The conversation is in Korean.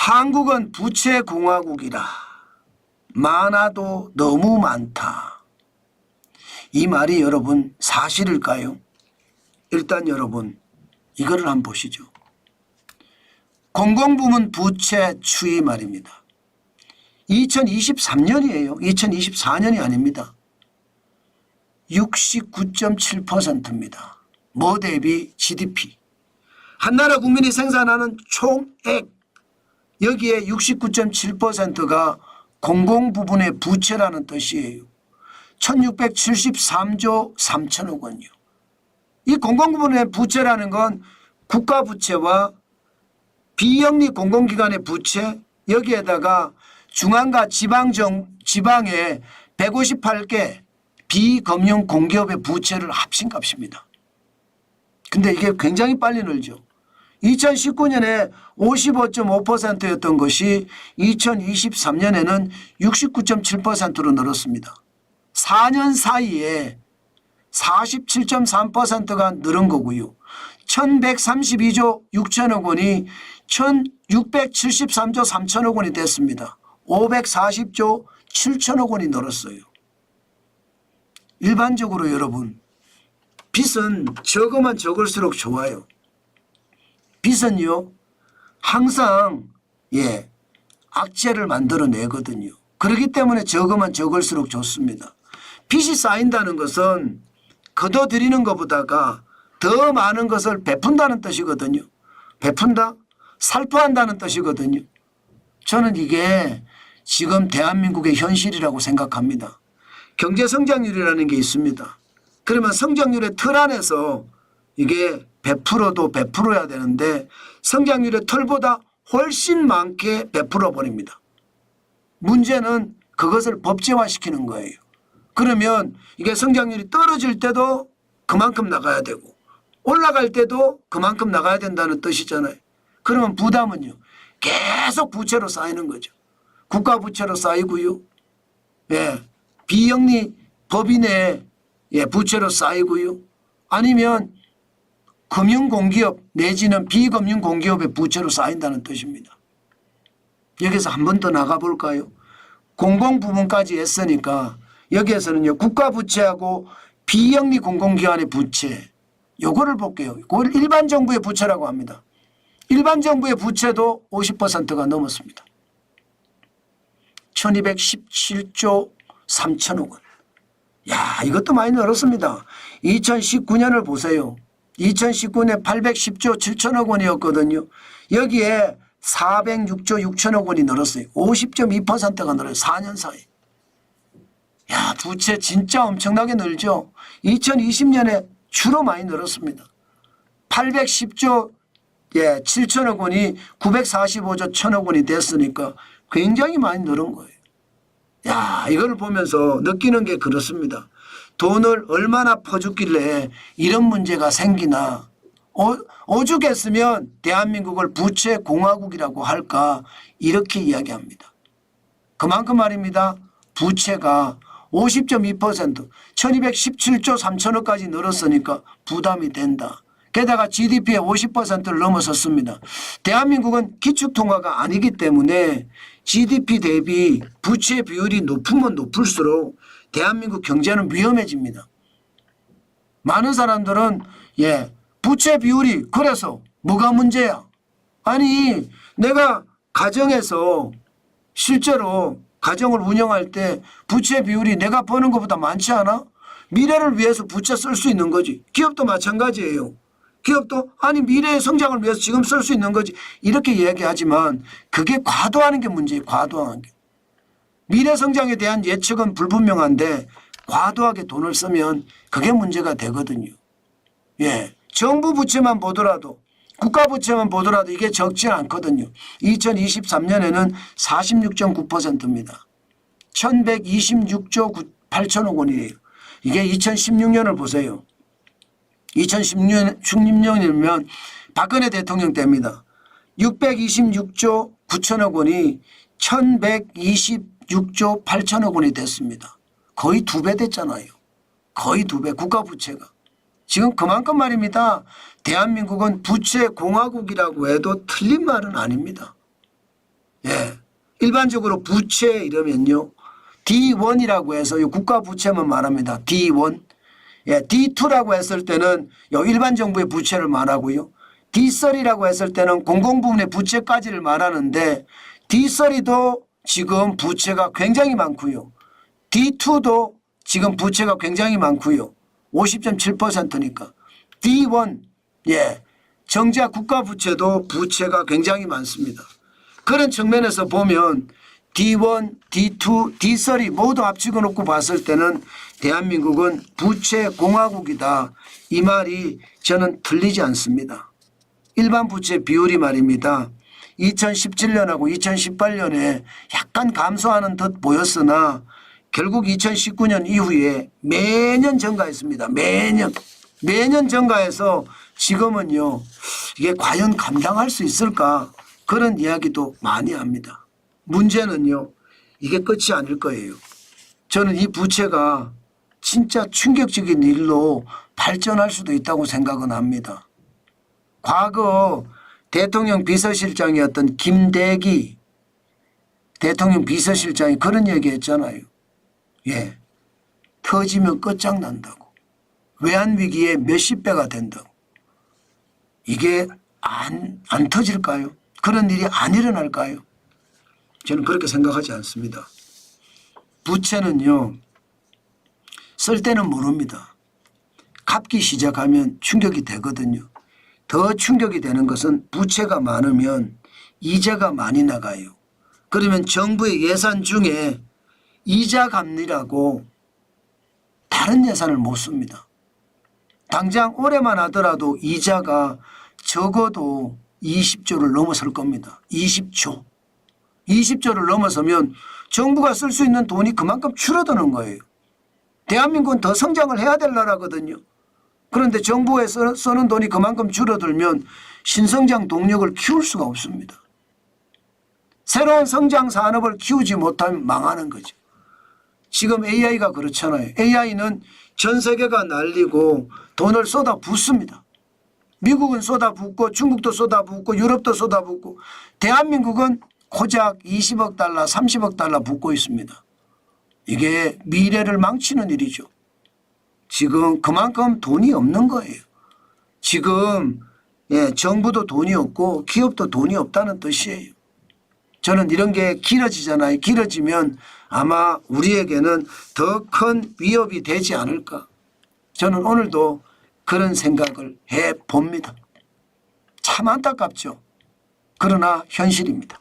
한국은 부채공화국이라. 많아도 너무 많다. 이 말이 여러분 사실일까요? 일단 여러분 이거를 한번 보시죠. 공공부문 부채 추이 말입니다. 2023년이에요. 2024년이 아닙니다. 69.7%입니다. 뭐 대비 GDP. 한 나라 국민이 생산하는 총액 여기에 69.7%가 공공부문의 부채라는 뜻이에요. 1673조 3천억 원이요. 이 공공부문의 부채라는 건 국가부채와 비영리 공공기관의 부채 여기에다가 중앙과 지방의 158개 비금융 공기업의 부채를 합친 값입니다. 근데 이게 굉장히 빨리 늘죠. 2019년에 55.5%였던 것이 2023년에는 69.7%로 늘었습니다. 4년 사이에 47.3%가 늘은 거고요. 1132조 6천억 원이 1673조 3천억 원이 됐습니다. 540조 7천억 원이 늘었어요. 일반적으로 여러분 빚은 적으면 적을수록 좋아요. 빚은요 항상 악재를 만들어내거든요. 그렇기 때문에 적으면 적을수록 좋습니다. 빚이 쌓인다는 것은 거둬들이는 것보다가 더 많은 것을 베푼다는 뜻이거든요. 베푼다? 살포한다는 뜻이거든요. 저는 이게 지금 대한민국의 현실이라고 생각합니다. 경제성장률이라는 게 있습니다. 그러면 성장률의 틀 안에서 이게 100%도 베풀어야 되는데 성장률의 틀보다 훨씬 많게 베풀어 버립니다. 문제는 그것을 법제화시키는 거예요. 그러면 이게 성장률이 떨어질 때도 그만큼 나가야 되고 올라갈 때도 그만큼 나가야 된다는 뜻이잖아요. 그러면 부담은요 계속 부채로 쌓이는 거죠. 국가 부채로 쌓이고요. 비영리 법인의 부채로 쌓이고요. 아니면 금융공기업 내지는 비금융공기업의 부채로 쌓인다는 뜻입니다. 여기서 한 번 더 나가볼까요? 공공부문까지 했으니까 여기에서는요 국가 부채하고 비영리 공공기관의 부채 요거를 볼게요. 그걸 일반 정부의 부채라고 합니다. 일반 정부의 부채도 50%가 넘었습니다. 1217조 3천억 원. 야, 이것도 많이 늘었습니다. 2019년을 보세요. 2019년 810조 7천억 원이었거든요. 여기에 406조 6천억 원이 늘었어요. 50.2%가 늘어요. 4년 사이. 야, 부채 진짜 엄청나게 늘죠. 2020년에 주로 많이 늘었습니다. 810조 7천억 원이 945조 1천억 원이 됐으니까 굉장히 많이 늘은 거예요. 야, 이걸 보면서 느끼는 게 그렇습니다. 돈을 얼마나 퍼줬길래 이런 문제가 생기나. 오죽했으면 대한민국을 부채 공화국이라고 할까 이렇게 이야기합니다. 그만큼 말입니다. 부채가 50.2% 1217조 3천억까지 늘었으니까 부담이 된다. 게다가 GDP의 50%를 넘어섰습니다. 대한민국은 기축통화가 아니기 때문에 GDP 대비 부채 비율이 높으면 높을수록 대한민국 경제는 위험해집니다. 많은 사람들은 부채 비율이 그래서 뭐가 문제야? 아니 내가 가정에서 실제로 가정을 운영할 때 부채 비율이 내가 버는 것보다 많지 않아? 미래를 위해서 부채 쓸 수 있는 거지. 기업도 마찬가지예요. 기업도 아니 미래의 성장을 위해서 지금 쓸 수 있는 거지. 이렇게 이야기하지만 그게 과도하는 게 문제예요. 과도한 게. 미래 성장에 대한 예측은 불분명한데 과도하게 돈을 쓰면 그게 문제가 되거든요. 정부 부채만 보더라도 국가 부채만 보더라도 이게 적지 않거든요. 2023년에는 46.9%입니다. 1126조 8천억 원이에요. 이게 2016년을 보세요. 2016년이면 박근혜 대통령 때입니다. 626조 9천억 원이 1126조 8천억 원이 됐습니다. 거의 2배 됐잖아요. 거의 2배 국가 부채가. 지금 그만큼 말입니다. 대한민국은 부채 공화국이라고 해도 틀린 말은 아닙니다. 예. 일반적으로 부채 이러면요. D1이라고 해서 이 국가 부채만 말합니다. D1. 예, D2라고 했을 때는 요 일반 정부의 부채를 말하고요. D3라고 했을 때는 공공부문의 부채까지를 말하는데 D3도 지금 부채가 굉장히 많고요. D2도 지금 부채가 굉장히 많고요. 50.7%니까. D1 예, 정작 국가 부채도 부채가 굉장히 많습니다. 그런 측면에서 보면 D1, D2, D3 모두 합치고 놓고 봤을 때는 대한민국은 부채 공화국이다. 이 말이 저는 틀리지 않습니다. 일반 부채 비율이 말입니다. 2017년하고 2018년에 약간 감소하는 듯 보였으나 결국 2019년 이후에 매년 증가했습니다. 매년 증가해서 지금은요. 이게 과연 감당할 수 있을까 그런 이야기도 많이 합니다. 문제는요. 이게 끝이 아닐 거예요. 저는 이 부채가 진짜 충격적인 일로 발전할 수도 있다고 생각은 합니다. 과거 대통령 비서실장이었던 김대기 대통령 비서실장이 그런 얘기했잖아요. 예, 터지면 끝장난다고. 외환위기에 몇십 배가 된다고. 이게 안 터질까요? 그런 일이 안 일어날까요? 저는 그렇게 생각하지 않습니다. 부채는요. 쓸 때는 모릅니다. 갚기 시작하면 충격이 되거든요. 더 충격이 되는 것은 부채가 많으면 이자가 많이 나가요. 그러면 정부의 예산 중에 이자 갚느라고 다른 예산을 못 씁니다. 당장 올해만 하더라도 이자가 적어도 20조를 넘어설 겁니다. 20조. 20조를 넘어서면 정부가 쓸 수 있는 돈이 그만큼 줄어드는 거예요. 대한민국은 더 성장을 해야 될 나라거든요. 그런데 정부에 쓰는 돈이 그만큼 줄어들면 신성장 동력을 키울 수가 없습니다. 새로운 성장 산업을 키우지 못하면 망하는 거죠. 지금 AI가 그렇잖아요. AI는 전 세계가 날리고 돈을 쏟아붓습니다. 미국은 쏟아붓고 중국도 쏟아붓고 유럽도 쏟아붓고 대한민국은 고작 20억 달러 30억 달러 붓고 있습니다. 이게 미래를 망치는 일이죠. 지금 그만큼 돈이 없는 거예요. 지금 정부도 돈이 없고 기업도 돈이 없다는 뜻이에요. 저는 이런 게 길어지잖아요. 길어지면 아마 우리에게는 더 큰 위협이 되지 않을까. 저는 오늘도 그런 생각을 해봅니다. 참 안타깝죠. 그러나 현실입니다.